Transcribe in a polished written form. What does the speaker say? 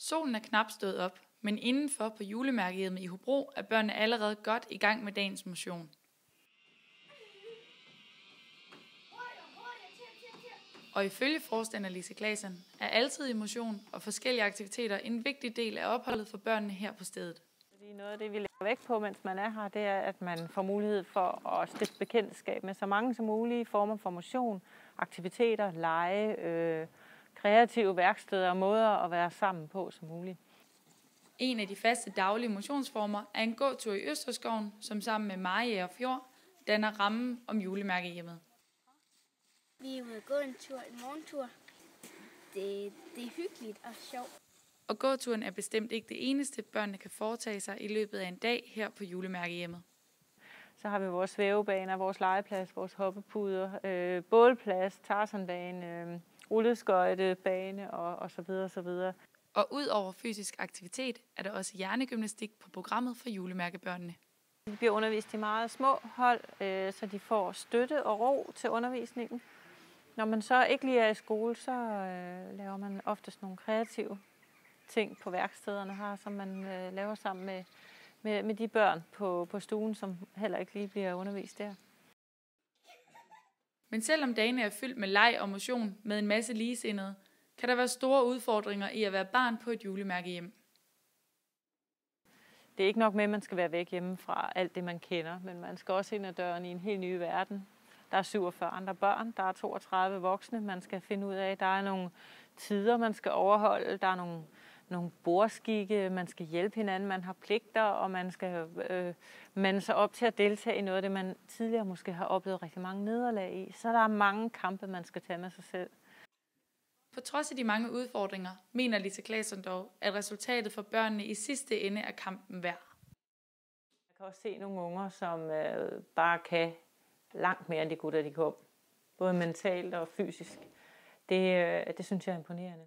Solen er knap stået op, men indenfor på julemærkehjemmet i Hobro er børnene allerede godt i gang med dagens motion. Og ifølge forstander Lise Claesson er altid motion og forskellige aktiviteter en vigtig del af opholdet for børnene her på stedet. Noget af det, vi lægger vægt på, mens man er her, det er, at man får mulighed for at stifte bekendtskab med så mange som mulige former for motion, aktiviteter, lege, kreative værksteder og måder at være sammen på som muligt. En af de faste daglige motionsformer er en gåtur i Østerskoven, som sammen med Mariager Fjord danner rammen om julemærkehjemmet. Vi er ude at gå en tur, en morgentur. Det er hyggeligt og sjovt. Og gåturen er bestemt ikke det eneste, børnene kan foretage sig i løbet af en dag her på julemærkehjemmet. Så har vi vores svævebaner, vores legeplads, vores hoppepuder, bålplads, tarzanbane, rulleskøjtebane og så videre, så videre. Og ud over fysisk aktivitet er der også hjernegymnastik på programmet for julemærkebørnene. De bliver undervist i meget små hold, så de får støtte og ro til undervisningen. Når man så ikke lige er i skole, så laver man oftest nogle kreative ting på værkstederne her, som man laver sammen med de børn på stuen, som heller ikke lige bliver undervist der. Men selvom dagene er fyldt med leg og motion med en masse ligesindede, kan der være store udfordringer i at være barn på et julemærkehjem. Det er ikke nok med, at man skal være væk hjemme fra alt det, man kender, men man skal også ind ad døren i en helt ny verden. Der er 47 andre børn, der er 32 voksne, man skal finde ud af. Der er nogle tider, man skal overholde, der er nogle bordskikke, man skal hjælpe hinanden, man har pligter, og man skal mande sig op til at deltage i noget af det, man tidligere måske har oplevet rigtig mange nederlag i. Så der er mange kampe, man skal tage med sig selv. På trods af de mange udfordringer, mener Lise Claesson dog, at resultatet for børnene i sidste ende er kampen værd. Jeg kan også se nogle unger, som bare kan langt mere, end de kunne, da de kom. Både mentalt og fysisk. Det synes jeg er imponerende.